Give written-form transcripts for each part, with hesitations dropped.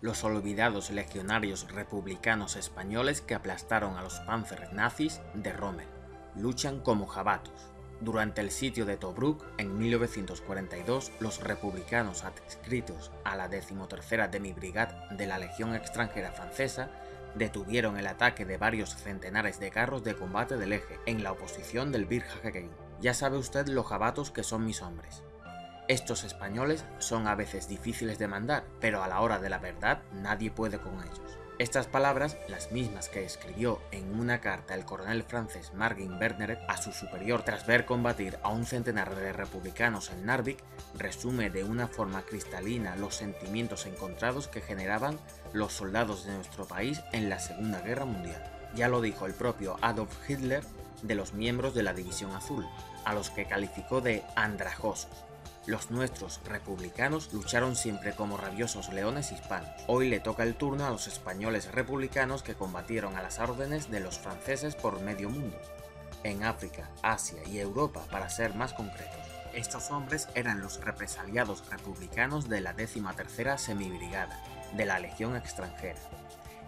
los olvidados legionarios republicanos españoles que aplastaron a los Panzer nazis de Rommel. Luchan como jabatos. Durante el sitio de Tobruk, en 1942, los republicanos adscritos a la 13ª Demi-Brigade de la Legión extranjera francesa detuvieron el ataque de varios centenares de carros de combate del eje en la oposición del Virgen. Ya sabe usted lo jabatos que son mis hombres. Estos españoles son a veces difíciles de mandar, pero a la hora de la verdad nadie puede con ellos. Estas palabras, las mismas que escribió en una carta el coronel francés Marguin Berneret a su superior tras ver combatir a un centenar de republicanos en Narvik, resume de una forma cristalina los sentimientos encontrados que generaban los soldados de nuestro país en la Segunda Guerra Mundial. Ya lo dijo el propio Adolf Hitler de los miembros de la División Azul, a los que calificó de andrajosos. Los nuestros republicanos lucharon siempre como rabiosos leones hispanos. Hoy le toca el turno a los españoles republicanos que combatieron a las órdenes de los franceses por medio mundo, en África, Asia y Europa para ser más concretos. Estos hombres eran los represaliados republicanos de la 13ª Semibrigada, de la Legión extranjera,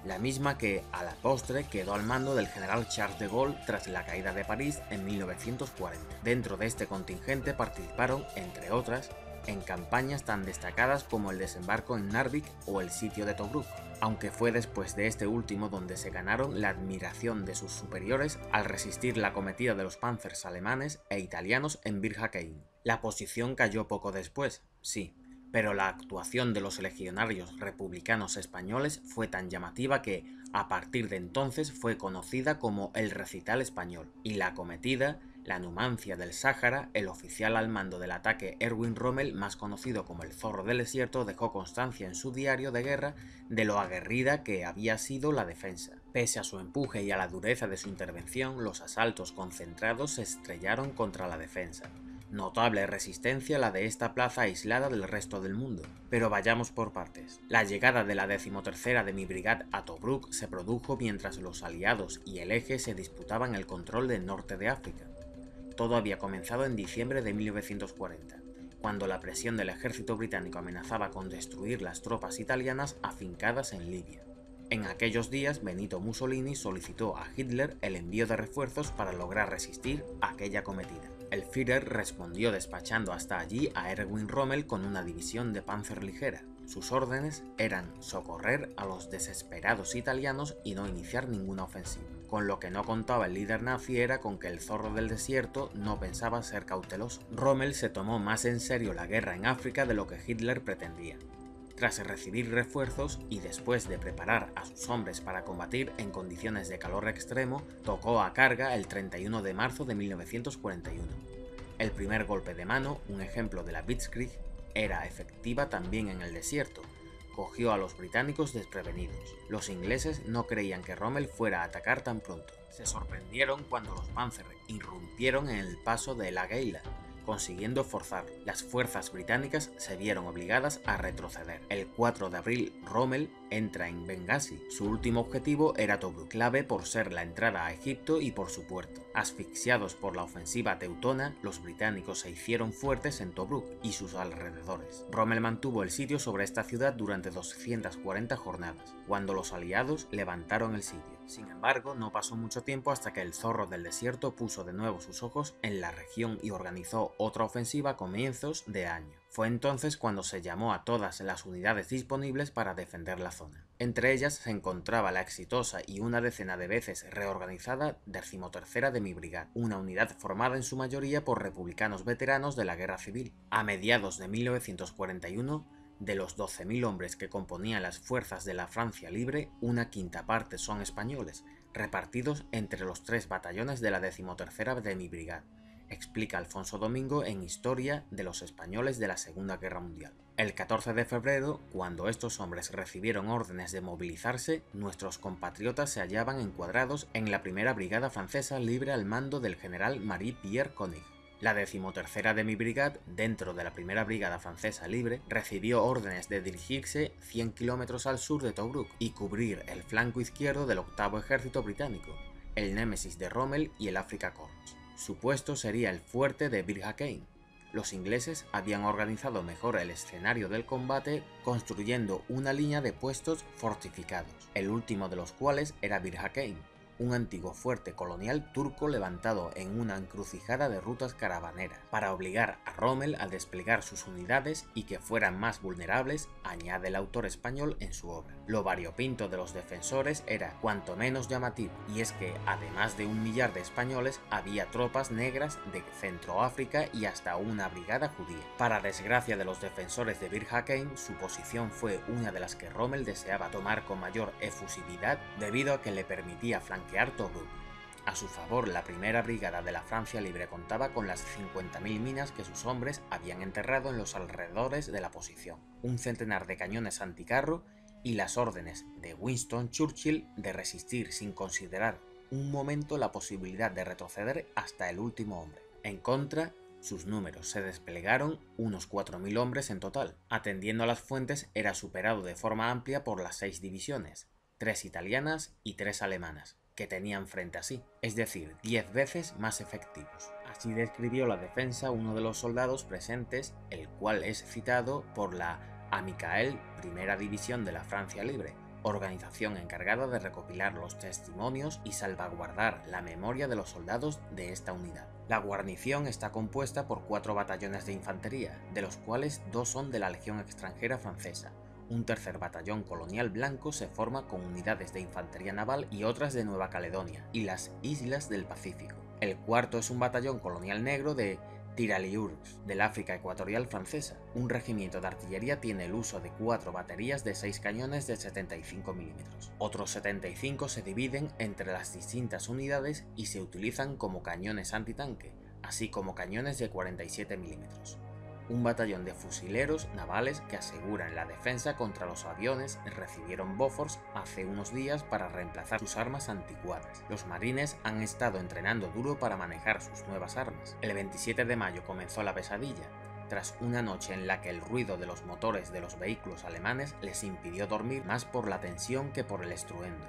la misma que, a la postre, quedó al mando del general Charles de Gaulle tras la caída de París en 1940. Dentro de este contingente participaron, entre otras, en campañas tan destacadas como el desembarco en Narvik o el sitio de Tobruk, aunque fue después de este último donde se ganaron la admiración de sus superiores al resistir la acometida de los panzers alemanes e italianos en Bir Hakeim. La posición cayó poco después, sí, pero la actuación de los legionarios republicanos españoles fue tan llamativa que, a partir de entonces, fue conocida como el Recital Español, y la acometida, la Numancia del Sáhara, el oficial al mando del ataque Erwin Rommel, más conocido como el Zorro del Desierto, dejó constancia en su diario de guerra de lo aguerrida que había sido la defensa. Pese a su empuje y a la dureza de su intervención, los asaltos concentrados se estrellaron contra la defensa. Notable resistencia la de esta plaza aislada del resto del mundo. Pero vayamos por partes. La llegada de la 13ª Demi-Brigade a Tobruk se produjo mientras los aliados y el eje se disputaban el control del norte de África. Todo había comenzado en diciembre de 1940, cuando la presión del ejército británico amenazaba con destruir las tropas italianas afincadas en Libia. En aquellos días, Benito Mussolini solicitó a Hitler el envío de refuerzos para lograr resistir aquella acometida. El Führer respondió despachando hasta allí a Erwin Rommel con una división de panzer ligera. Sus órdenes eran socorrer a los desesperados italianos y no iniciar ninguna ofensiva. Con lo que no contaba el líder nazi era con que el Zorro del Desierto no pensaba ser cauteloso. Rommel se tomó más en serio la guerra en África de lo que Hitler pretendía. Tras recibir refuerzos y después de preparar a sus hombres para combatir en condiciones de calor extremo, tocó a carga el 31 de marzo de 1941. El primer golpe de mano, un ejemplo de la Blitzkrieg, era efectiva también en el desierto. Cogió a los británicos desprevenidos. Los ingleses no creían que Rommel fuera a atacar tan pronto. Se sorprendieron cuando los Panzer irrumpieron en el paso de La Geila, consiguiendo forzar. Las fuerzas británicas se vieron obligadas a retroceder. El 4 de abril, Rommel entra en Benghazi. Su último objetivo era Tobruk, clave por ser la entrada a Egipto y por su puerto. Asfixiados por la ofensiva teutona, los británicos se hicieron fuertes en Tobruk y sus alrededores. Rommel mantuvo el sitio sobre esta ciudad durante 240 jornadas, cuando los aliados levantaron el sitio. Sin embargo, no pasó mucho tiempo hasta que el Zorro del Desierto puso de nuevo sus ojos en la región y organizó otra ofensiva a comienzos de año. Fue entonces cuando se llamó a todas las unidades disponibles para defender la zona. Entre ellas se encontraba la exitosa y una decena de veces reorganizada 13ª Demi-Brigade, una unidad formada en su mayoría por republicanos veteranos de la Guerra Civil. A mediados de 1941, de los 12.000 hombres que componían las fuerzas de la Francia Libre, una quinta parte son españoles, repartidos entre los 3 batallones de la 13ª Demi-Brigade, explica Alfonso Domingo en Historia de los Españoles de la Segunda Guerra Mundial. El 14 de febrero, cuando estos hombres recibieron órdenes de movilizarse, nuestros compatriotas se hallaban encuadrados en la primera brigada francesa libre al mando del general Marie-Pierre Koenig. La 13ª Demi-Brigade, dentro de la primera brigada francesa libre, recibió órdenes de dirigirse 100 kilómetros al sur de Tobruk y cubrir el flanco izquierdo del 8º Ejército Británico, el némesis de Rommel y el Afrika Korps. Su puesto sería el fuerte de Bir Hakeim. Los ingleses habían organizado mejor el escenario del combate construyendo una línea de puestos fortificados, el último de los cuales era Bir Hakeim, un antiguo fuerte colonial turco levantado en una encrucijada de rutas caravaneras, para obligar a Rommel a desplegar sus unidades y que fueran más vulnerables, añade el autor español en su obra. Lo variopinto de los defensores era cuanto menos llamativo, y es que, además de 1 millar de españoles, había tropas negras de Centroáfrica y hasta una brigada judía. Para desgracia de los defensores de Bir Hakeim, su posición fue una de las que Rommel deseaba tomar con mayor efusividad debido a que le permitía flanquear Tobruk. A su favor, la primera brigada de la Francia Libre contaba con las 50.000 minas que sus hombres habían enterrado en los alrededores de la posición, un centenar de cañones anticarro y las órdenes de Winston Churchill de resistir sin considerar un momento la posibilidad de retroceder hasta el último hombre. En contra, sus números se desplegaron unos 4.000 hombres en total. Atendiendo a las fuentes, era superado de forma amplia por las 6 divisiones, 3 italianas y 3 alemanas, que tenían frente a sí, es decir, 10 veces más efectivos. Así describió la defensa uno de los soldados presentes, el cual es citado por la Amicael, primera división de la Francia Libre, organización encargada de recopilar los testimonios y salvaguardar la memoria de los soldados de esta unidad. La guarnición está compuesta por 4 batallones de infantería, de los cuales 2 son de la Legión extranjera francesa. Un tercer batallón colonial blanco se forma con unidades de infantería naval y otras de Nueva Caledonia y las islas del Pacífico. El cuarto es un batallón colonial negro de Tirailleurs, del África Ecuatorial francesa. Un regimiento de artillería tiene el uso de 4 baterías de 6 cañones de 75 mm. Otros 75 se dividen entre las distintas unidades y se utilizan como cañones antitanque, así como cañones de 47 mm. Un batallón de fusileros navales que aseguran la defensa contra los aviones recibieron Bofors hace unos días para reemplazar sus armas anticuadas. Los marines han estado entrenando duro para manejar sus nuevas armas. El 27 de mayo comenzó la pesadilla, tras una noche en la que el ruido de los motores de los vehículos alemanes les impidió dormir más por la tensión que por el estruendo.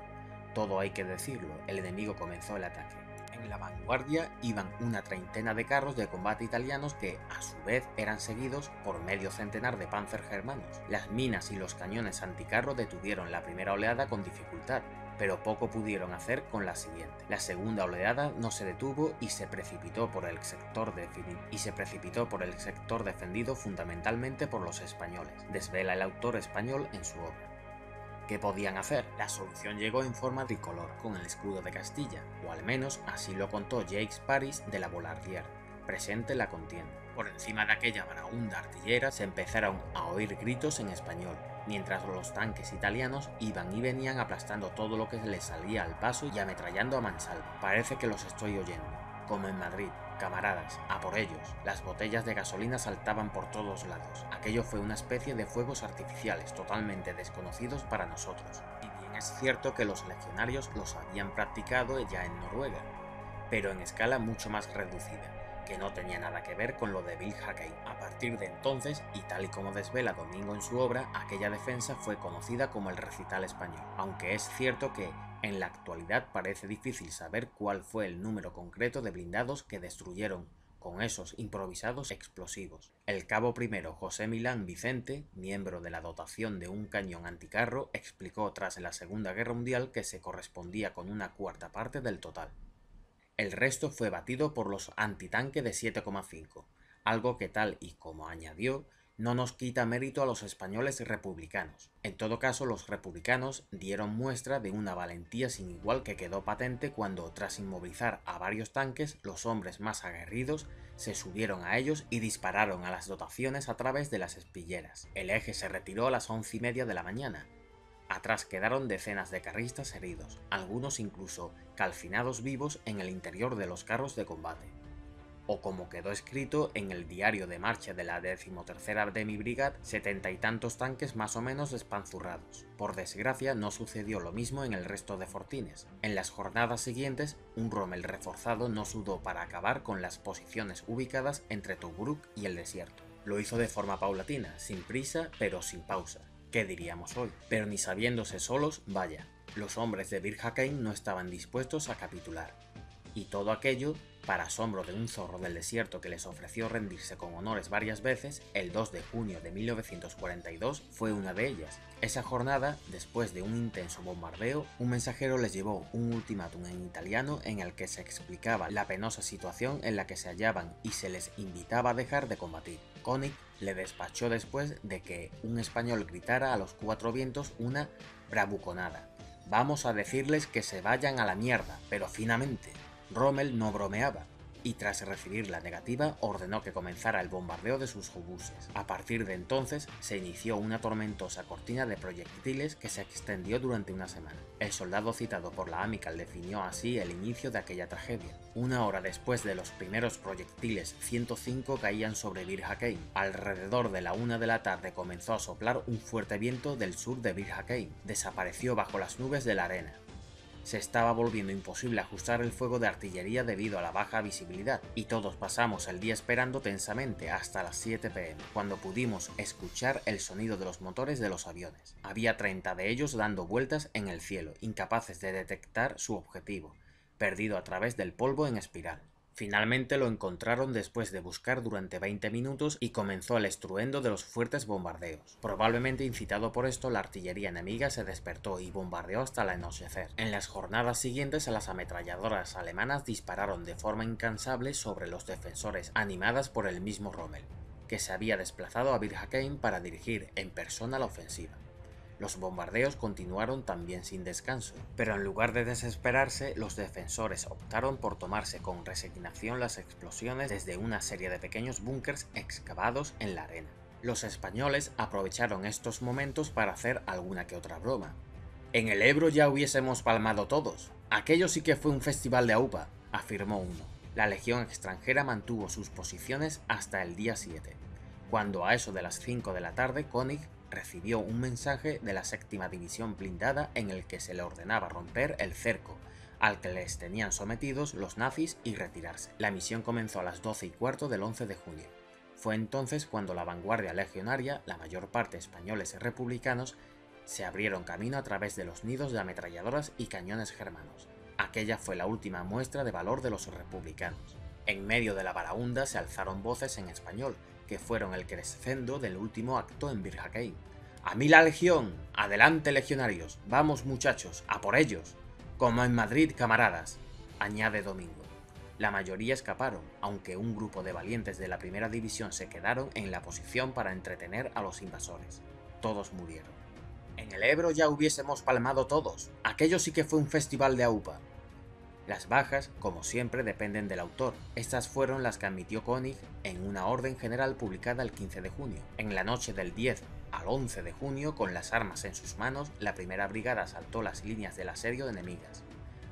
Todo hay que decirlo, el enemigo comenzó el ataque. En la vanguardia iban una treintena de carros de combate italianos que, a su vez, eran seguidos por medio centenar de Panzer germanos. Las minas y los cañones anticarro detuvieron la primera oleada con dificultad, pero poco pudieron hacer con la siguiente. La segunda oleada no se detuvo y se precipitó por el sector defendido fundamentalmente por los españoles, desvela el autor español en su obra. ¿Qué podían hacer? La solución llegó en forma tricolor, con el escudo de Castilla, o al menos así lo contó Jacques Paris de la Bollardière, presente en la contienda. Por encima de aquella baraúnda artillera se empezaron a oír gritos en español, mientras los tanques italianos iban y venían aplastando todo lo que les salía al paso y ametrallando a mansalva. Parece que los estoy oyendo, como en Madrid. Camaradas, a por ellos. Las botellas de gasolina saltaban por todos lados. Aquello fue una especie de fuegos artificiales totalmente desconocidos para nosotros. Y bien es cierto que los legionarios los habían practicado ya en Noruega, pero en escala mucho más reducida, que no tenía nada que ver con lo de Bir Hakeim. A partir de entonces, y tal y como desvela Domingo en su obra, aquella defensa fue conocida como el Recital Español, aunque es cierto que en la actualidad parece difícil saber cuál fue el número concreto de blindados que destruyeron con esos improvisados explosivos. El cabo primero José Milán Vicente, miembro de la dotación de un cañón anticarro, explicó tras la Segunda Guerra Mundial que se correspondía con una cuarta parte del total. El resto fue batido por los antitanque de 7,5, algo que, tal y como añadió, no nos quita mérito a los españoles republicanos. En todo caso, los republicanos dieron muestra de una valentía sin igual que quedó patente cuando, tras inmovilizar a varios tanques, los hombres más aguerridos se subieron a ellos y dispararon a las dotaciones a través de las espilleras. El eje se retiró a las 11:30 de la mañana. Atrás quedaron decenas de carristas heridos, algunos incluso calcinados vivos en el interior de los carros de combate. O como quedó escrito en el diario de marcha de la 13ª Demi Brigade, 70 y tantos tanques más o menos despanzurrados. Por desgracia no sucedió lo mismo en el resto de fortines. En las jornadas siguientes, un Rommel reforzado no sudó para acabar con las posiciones ubicadas entre Tobruk y el desierto. Lo hizo de forma paulatina, sin prisa pero sin pausa. ¿Qué diríamos hoy? Pero ni sabiéndose solos, vaya, los hombres de Bir Hakeim no estaban dispuestos a capitular. Y todo aquello, para asombro de un zorro del desierto que les ofreció rendirse con honores varias veces, el 2 de junio de 1942 fue una de ellas. Esa jornada, después de un intenso bombardeo, un mensajero les llevó un ultimátum en italiano en el que se explicaba la penosa situación en la que se hallaban y se les invitaba a dejar de combatir. König le despachó después de que un español gritara a los cuatro vientos una bravuconada: «Vamos a decirles que se vayan a la mierda, pero finamente». Rommel no bromeaba, y tras recibir la negativa ordenó que comenzara el bombardeo de sus obuses. A partir de entonces se inició una tormentosa cortina de proyectiles que se extendió durante una semana. El soldado citado por la Amical definió así el inicio de aquella tragedia. Una hora después de los primeros proyectiles, 105 caían sobre Bir Hakeim. Alrededor de la 1 de la tarde comenzó a soplar un fuerte viento del sur de Bir Hakeim. Desapareció bajo las nubes de la arena. Se estaba volviendo imposible ajustar el fuego de artillería debido a la baja visibilidad, y todos pasamos el día esperando tensamente hasta las 7 p.m, cuando pudimos escuchar el sonido de los motores de los aviones. Había 30 de ellos dando vueltas en el cielo, incapaces de detectar su objetivo, perdido a través del polvo en espiral. Finalmente lo encontraron después de buscar durante 20 minutos y comenzó el estruendo de los fuertes bombardeos. Probablemente incitado por esto, la artillería enemiga se despertó y bombardeó hasta el anochecer. En las jornadas siguientes, las ametralladoras alemanas dispararon de forma incansable sobre los defensores, animadas por el mismo Rommel, que se había desplazado a Bir Hakeim para dirigir en persona la ofensiva. Los bombardeos continuaron también sin descanso, pero en lugar de desesperarse, los defensores optaron por tomarse con resignación las explosiones desde una serie de pequeños búnkers excavados en la arena. Los españoles aprovecharon estos momentos para hacer alguna que otra broma. «En el Ebro ya hubiésemos palmado todos. Aquello sí que fue un festival de AUPA», afirmó uno. La legión extranjera mantuvo sus posiciones hasta el día 7, cuando a eso de las 5 de la tarde König recibió un mensaje de la 7ª División Blindada en el que se le ordenaba romper el cerco al que les tenían sometidos los nazis y retirarse. La misión comenzó a las 12:15 del 11 de junio. Fue entonces cuando la vanguardia legionaria, la mayor parte españoles y republicanos, se abrieron camino a través de los nidos de ametralladoras y cañones germanos. Aquella fue la última muestra de valor de los republicanos. En medio de la baraúnda se alzaron voces en español, que fueron el crescendo del último acto en Bir Hakeim. «¡A mí la legión! ¡Adelante, legionarios! ¡Vamos, muchachos! ¡A por ellos! ¡Como en Madrid, camaradas!», añade Domingo. La mayoría escaparon, aunque un grupo de valientes de la primera división se quedaron en la posición para entretener a los invasores. Todos murieron. «En el Ebro ya hubiésemos palmado todos. Aquello sí que fue un festival de AUPA». Las bajas, como siempre, dependen del autor. Estas fueron las que admitió König en una orden general publicada el 15 de junio. En la noche del 10 al 11 de junio, con las armas en sus manos, la primera brigada asaltó las líneas del asedio enemigas,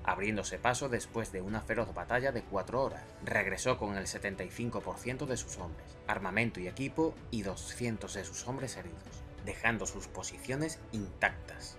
abriéndose paso después de una feroz batalla de 4 horas. Regresó con el 75% de sus hombres, armamento y equipo, y 200 de sus hombres heridos, dejando sus posiciones intactas.